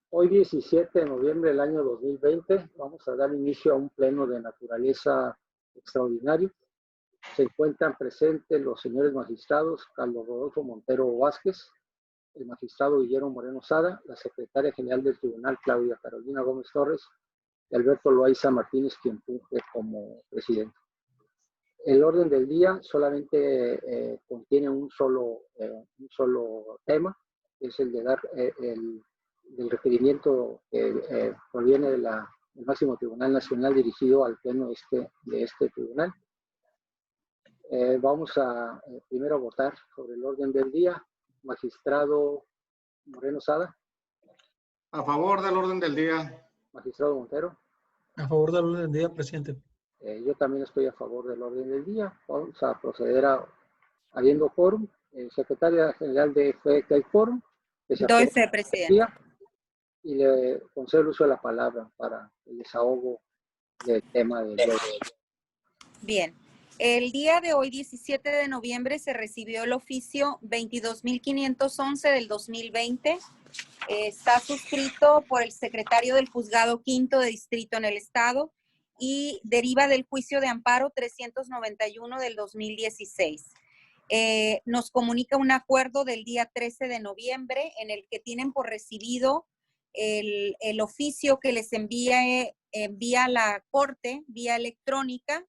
Hoy 17 de noviembre del año 2020 vamos a dar inicio a un pleno de naturaleza extraordinario. Se encuentran presentes los señores magistrados Carlos Rodolfo Montero Vázquez, el magistrado Guillermo Moreno Sada, la secretaria general del tribunal Claudia Carolina Gómez Torres y Alberto Loaiza Martínez, quien funge como presidente. El orden del día solamente contiene un solo tema, que es el de dar el requerimiento que proviene del máximo Tribunal Nacional dirigido al pleno de este tribunal. Vamos a primero votar sobre el orden del día. Magistrado Moreno Sada. A favor del orden del día. Magistrado Montero. A favor del orden del día, presidente. Yo también estoy a favor del orden del día. Vamos a proceder habiendo quórum. Secretaria General de FE que hay quórum. Doy fe, presidente. Y le concedo el uso de la palabra para el desahogo del tema del día. Bien. El día de hoy, 17 de noviembre, se recibió el oficio 22.511 del 2020. Está suscrito por el secretario del Juzgado Quinto de Distrito en el Estado y deriva del juicio de amparo 391 del 2016. Nos comunica un acuerdo del día 13 de noviembre en el que tienen por recibido el oficio que les envía la Corte vía electrónica,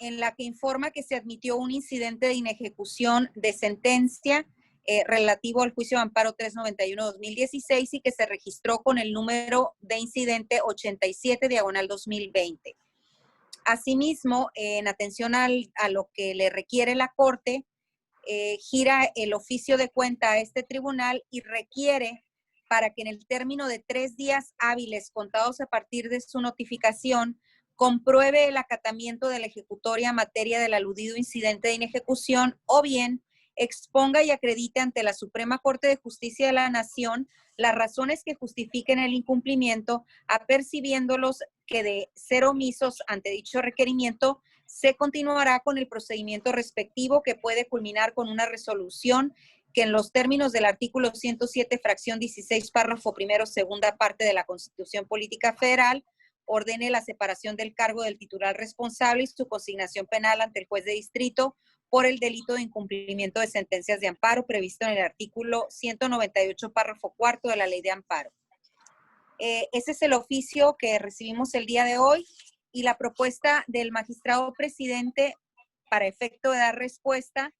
en la que informa que se admitió un incidente de inejecución de sentencia relativo al juicio de amparo 391-2016 y que se registró con el número de incidente 87/2020. Asimismo, en atención a lo que le requiere la Corte, gira el oficio de cuenta a este tribunal y requiere para que en el término de 3 días hábiles contados a partir de su notificación compruebe el acatamiento de la ejecutoria en materia del aludido incidente de inejecución o bien exponga y acredite ante la Suprema Corte de Justicia de la Nación las razones que justifiquen el incumplimiento, apercibiéndolos que de ser omisos ante dicho requerimiento, se continuará con el procedimiento respectivo que puede culminar con una resolución que en los términos del artículo 107, fracción 16, párrafo primero, segunda parte de la Constitución Política Federal, ordene la separación del cargo del titular responsable y su consignación penal ante el juez de distrito por el delito de incumplimiento de sentencias de amparo previsto en el artículo 198, párrafo cuarto de la Ley de Amparo. Ese es el oficio que recibimos el día de hoy y la propuesta del magistrado presidente para efecto de dar respuesta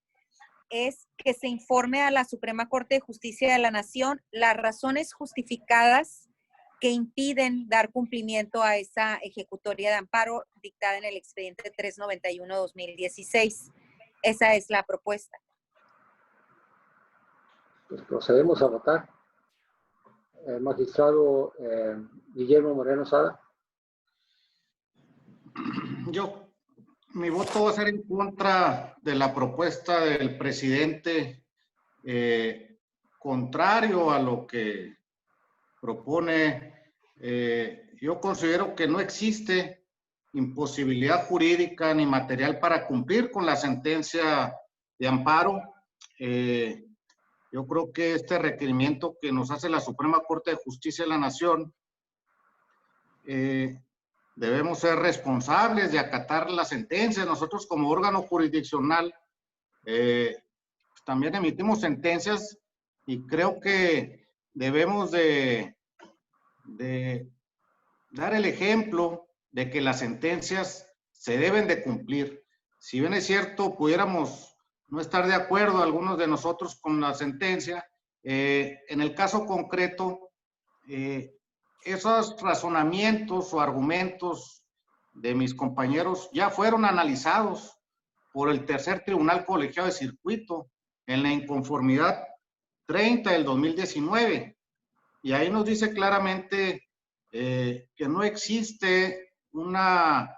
es que se informe a la Suprema Corte de Justicia de la Nación las razones justificadas que impiden dar cumplimiento a esa ejecutoria de amparo dictada en el expediente 391-2016. Esa es la propuesta. Pues procedemos a votar. Magistrado Guillermo Moreno Sada. Mi voto va a ser en contra de la propuesta del presidente, contrario a lo que propone. Yo considero que no existe imposibilidad jurídica ni material para cumplir con la sentencia de amparo. Yo creo que este requerimiento que nos hace la Suprema Corte de Justicia de la Nación, debemos ser responsables de acatar la sentencia. Nosotros como órgano jurisdiccional también emitimos sentencias y creo que debemos de dar el ejemplo de que las sentencias se deben de cumplir. Si bien es cierto, pudiéramos no estar de acuerdo algunos de nosotros con la sentencia, en el caso concreto, esos razonamientos o argumentos de mis compañeros ya fueron analizados por el tercer tribunal colegiado de circuito en la inconformidad 30 del 2019. Y ahí nos dice claramente que no existe una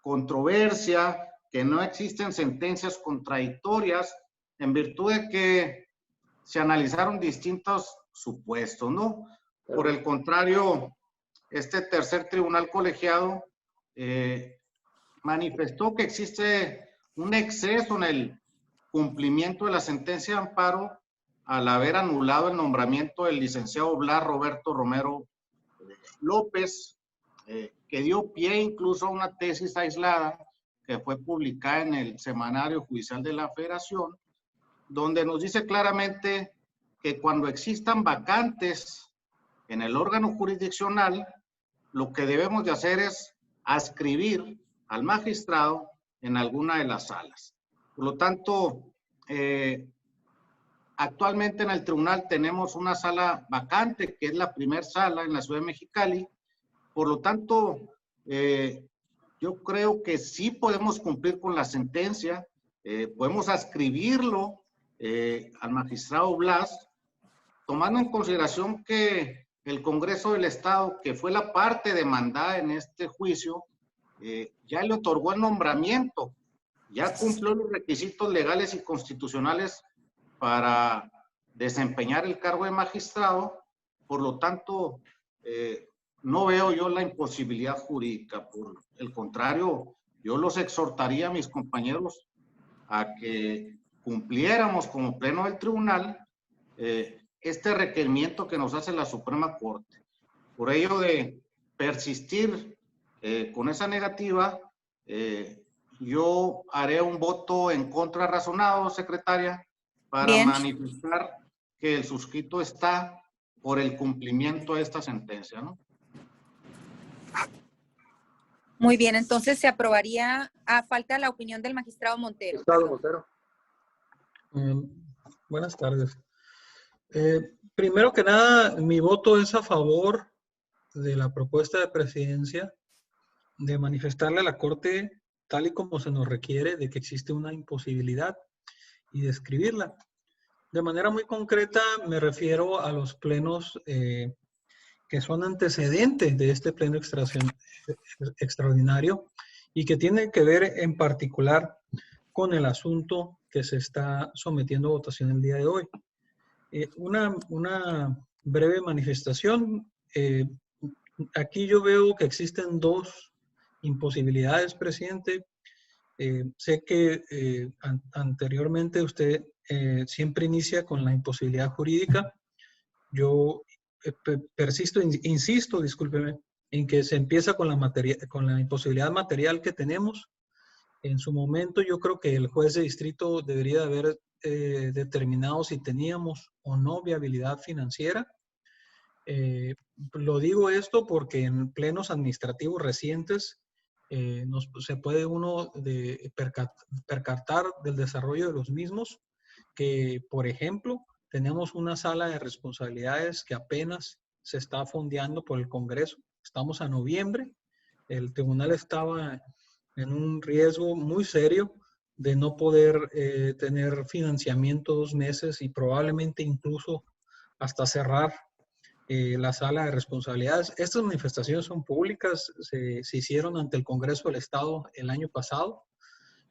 controversia, que no existen sentencias contradictorias en virtud de que se analizaron distintos supuestos, ¿no? Por el contrario, este tercer tribunal colegiado manifestó que existe un exceso en el cumplimiento de la sentencia de amparo al haber anulado el nombramiento del licenciado Blas Roberto Romero López, que dio pie incluso a una tesis aislada que fue publicada en el Semanario Judicial de la Federación, donde nos dice claramente que cuando existan vacantes en el órgano jurisdiccional, lo que debemos de hacer es adscribir al magistrado en alguna de las salas. Por lo tanto, actualmente en el tribunal tenemos una sala vacante, que es la primera sala en la ciudad de Mexicali. Por lo tanto, yo creo que sí podemos cumplir con la sentencia, podemos adscribirlo al magistrado Blas, tomando en consideración que el Congreso del Estado, que fue la parte demandada en este juicio, ya le otorgó el nombramiento, ya cumplió los requisitos legales y constitucionales para desempeñar el cargo de magistrado. Por lo tanto, no veo yo la imposibilidad jurídica. Por el contrario, yo los exhortaría a mis compañeros a que cumpliéramos como pleno del tribunal este requerimiento que nos hace la Suprema Corte. Por ello de persistir con esa negativa, yo haré un voto en contra razonado, secretaria, para Bien. manifestar que el suscrito está por el cumplimiento de esta sentencia, ¿no? Muy bien, entonces se aprobaría a falta la opinión del magistrado Montero. Magistrado Montero. Buenas tardes. Primero que nada, mi voto es a favor de la propuesta de presidencia de manifestarle a la Corte, tal y como se nos requiere, de que existe una imposibilidad y describirla. De manera muy concreta me refiero a los plenos que son antecedentes de este pleno extraordinario y que tienen que ver en particular con el asunto que se está sometiendo a votación el día de hoy. Una breve manifestación. Aquí yo veo que existen dos imposibilidades, presidente. Sé que anteriormente usted siempre inicia con la imposibilidad jurídica. Yo insisto, discúlpeme, en que se empieza con la imposibilidad material que tenemos. En su momento yo creo que el juez de distrito debería haber determinado si teníamos o no viabilidad financiera. Lo digo esto porque en plenos administrativos recientes se puede uno percatar del desarrollo de los mismos, que por ejemplo tenemos una sala de responsabilidades que apenas se está fondeando por el Congreso. Estamos a noviembre, el tribunal estaba en un riesgo muy serio de no poder tener financiamiento 2 meses y probablemente incluso hasta cerrar la sala de responsabilidades. Estas manifestaciones son públicas, se hicieron ante el Congreso del Estado el año pasado.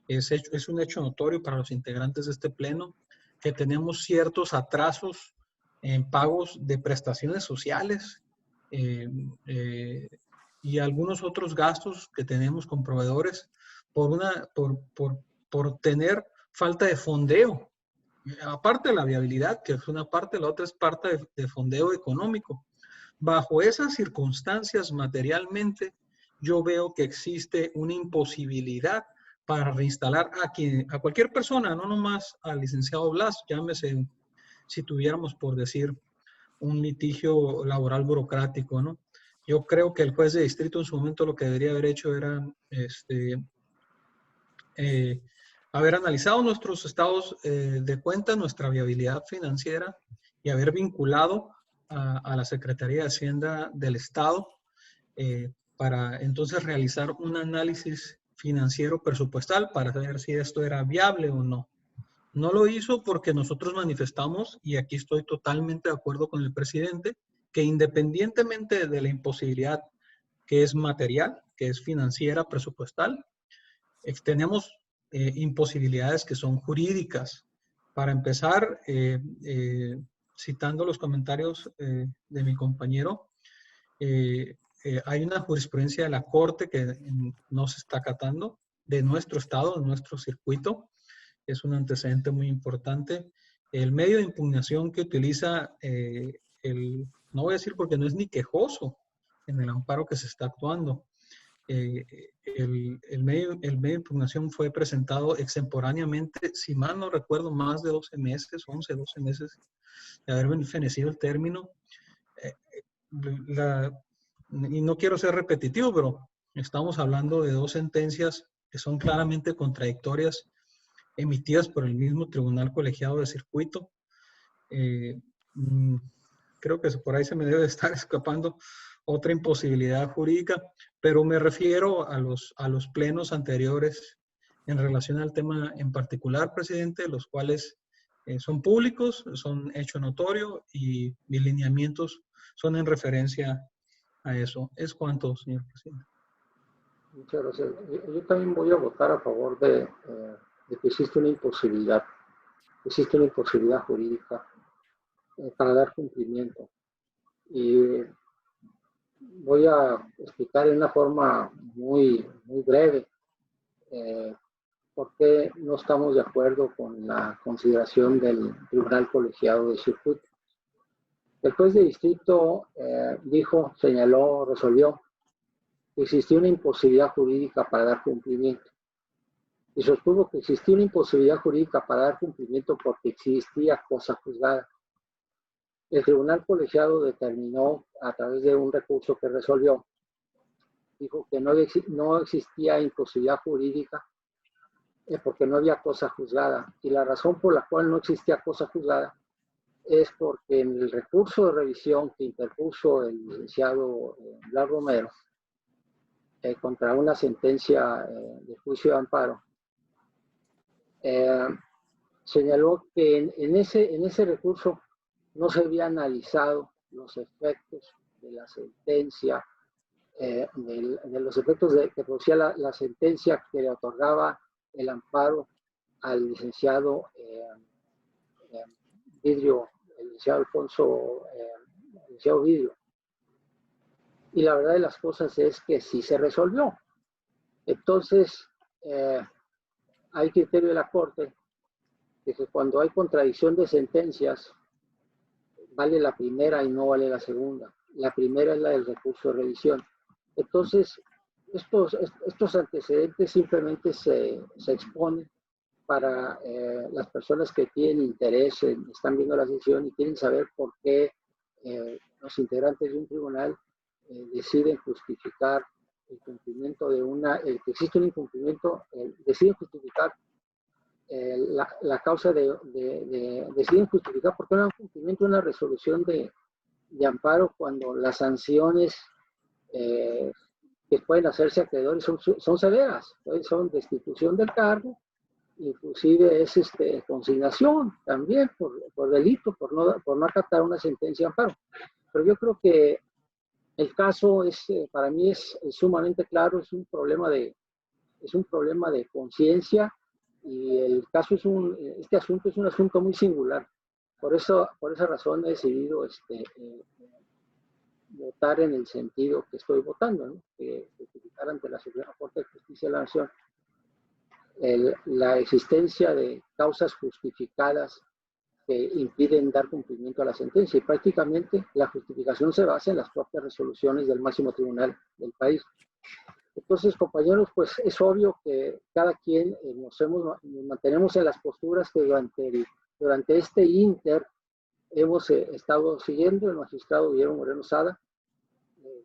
Es un hecho notorio para los integrantes de este pleno que tenemos ciertos atrasos en pagos de prestaciones sociales y algunos otros gastos que tenemos con proveedores por tener falta de fondeo. Aparte de la viabilidad, que es una parte, la otra es parte de fondeo económico. Bajo esas circunstancias, materialmente, yo veo que existe una imposibilidad para reinstalar a cualquier persona, no nomás al licenciado Blas, llámese, si tuviéramos, por decir, un litigio laboral burocrático, ¿no? Yo creo que el juez de distrito en su momento lo que debería haber hecho era haber analizado nuestros estados de cuenta, nuestra viabilidad financiera y haber vinculado a la Secretaría de Hacienda del Estado para entonces realizar un análisis financiero presupuestal para saber si esto era viable o no. No lo hizo porque nosotros manifestamos, y aquí estoy totalmente de acuerdo con el presidente, que independientemente de la imposibilidad que es material, que es financiera, presupuestal, tenemos imposibilidades que son jurídicas. Para empezar, citando los comentarios de mi compañero, hay una jurisprudencia de la Corte que no se está acatando, de nuestro estado, de nuestro circuito. Es un antecedente muy importante el medio de impugnación que utiliza no voy a decir porque no es ni quejoso en el amparo que se está actuando. El medio de impugnación fue presentado extemporáneamente, si mal no recuerdo, más de 12 meses, 11, 12 meses de haber fenecido el término. Y no quiero ser repetitivo, pero estamos hablando de dos sentencias que son claramente contradictorias, emitidas por el mismo Tribunal Colegiado de Circuito. Creo que por ahí se me debe estar escapando otra imposibilidad jurídica, pero me refiero a los plenos anteriores en relación al tema en particular, presidente, los cuales son públicos, son hecho notorio y mis lineamientos son en referencia a eso. Es cuanto, señor presidente. Muchas gracias. Yo también voy a votar a favor de que existe una imposibilidad jurídica para dar cumplimiento. Y voy a explicar de una forma muy breve por qué no estamos de acuerdo con la consideración del Tribunal Colegiado de Circuito. El juez de distrito señaló, resolvió que existía una imposibilidad jurídica para dar cumplimiento. Y sostuvo que existía una imposibilidad jurídica para dar cumplimiento porque existía cosa juzgada. El Tribunal Colegiado determinó, a través de un recurso que resolvió, dijo que no existía imposibilidad jurídica porque no había cosa juzgada. Y la razón por la cual no existía cosa juzgada es porque en el recurso de revisión que interpuso el licenciado Blas Romero contra una sentencia de juicio de amparo, señaló que en ese recurso no se había analizado los efectos de la sentencia, de los efectos que producía la sentencia que le otorgaba el amparo al licenciado Vidrio, el licenciado Alfonso Vidrio. Y la verdad de las cosas es que sí se resolvió. Entonces, hay criterio de la Corte de que cuando hay contradicción de sentencias, vale la primera y no vale la segunda. La primera es la del recurso de revisión. Entonces, estos antecedentes simplemente se exponen para las personas que tienen interés, están viendo la sesión y quieren saber por qué los integrantes de un tribunal deciden justificar el cumplimiento el que existe un incumplimiento, deciden justificar la causa deciden justificar por qué no hay cumplimiento de una resolución de amparo cuando las sanciones que pueden hacerse acreedores son severas, son destitución del cargo, inclusive es consignación también por delito, por no acatar una sentencia de amparo. Pero yo creo que el caso para mí es sumamente claro, es un problema de conciencia, y el caso este asunto es un asunto muy singular. Por esa razón he decidido votar en el sentido que estoy votando, ¿no? Que justificar ante la Suprema Corte de Justicia de la Nación la existencia de causas justificadas que impiden dar cumplimiento a la sentencia, y prácticamente la justificación se basa en las propias resoluciones del máximo tribunal del país. Entonces, compañeros, pues es obvio que cada quien nos mantenemos en las posturas que durante este ínter hemos estado siguiendo. El magistrado Guillermo Moreno Sada,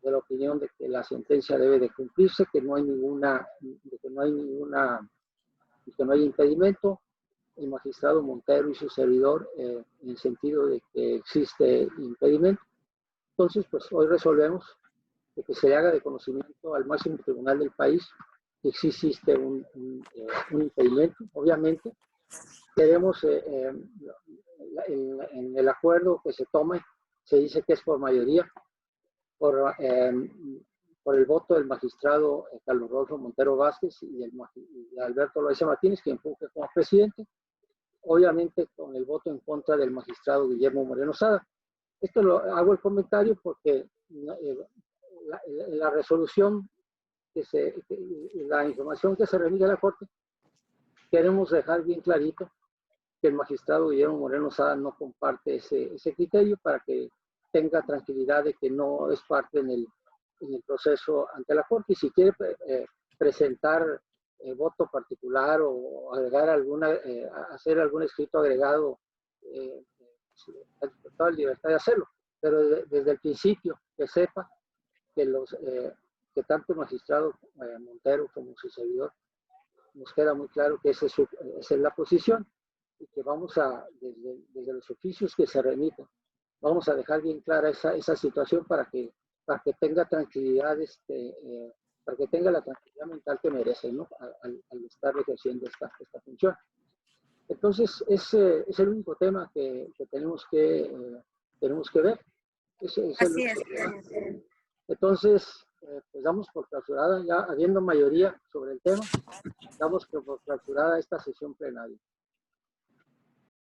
de la opinión de que la sentencia debe de cumplirse, que no hay impedimento. El magistrado Montero y su servidor en el sentido de que existe impedimento. Entonces, pues hoy resolvemos de que se le haga de conocimiento al máximo tribunal del país que sí existe un impedimento. Obviamente, queremos, en el acuerdo que se tome, se dice que es por mayoría, por el voto del magistrado Carlos Rodolfo Montero Vázquez y de Alberto Loaiza Martínez, quien funge como presidente, obviamente con el voto en contra del magistrado Guillermo Moreno Sada. Esto hago el comentario porque la resolución, la información que se remite a la Corte, queremos dejar bien clarito que el magistrado Guillermo Moreno Sada no comparte ese criterio, para que tenga tranquilidad de que no es parte en el proceso ante la Corte. Y si quiere presentar voto particular o agregar hacer algún escrito agregado, toda la libertad de hacerlo, pero desde el principio que sepa que que tanto el magistrado Montero como su servidor, nos queda muy claro que esa es la posición, y que vamos desde los oficios que se remiten, vamos a dejar bien clara esa situación para que tenga tranquilidad, para que tenga la tranquilidad mental que merece, ¿no? Al estar ejerciendo esta función. Entonces, es el único tema que tenemos que ver. Así es. Entonces, pues damos por clausurada, ya habiendo mayoría sobre el tema, damos por clausurada esta sesión plenaria.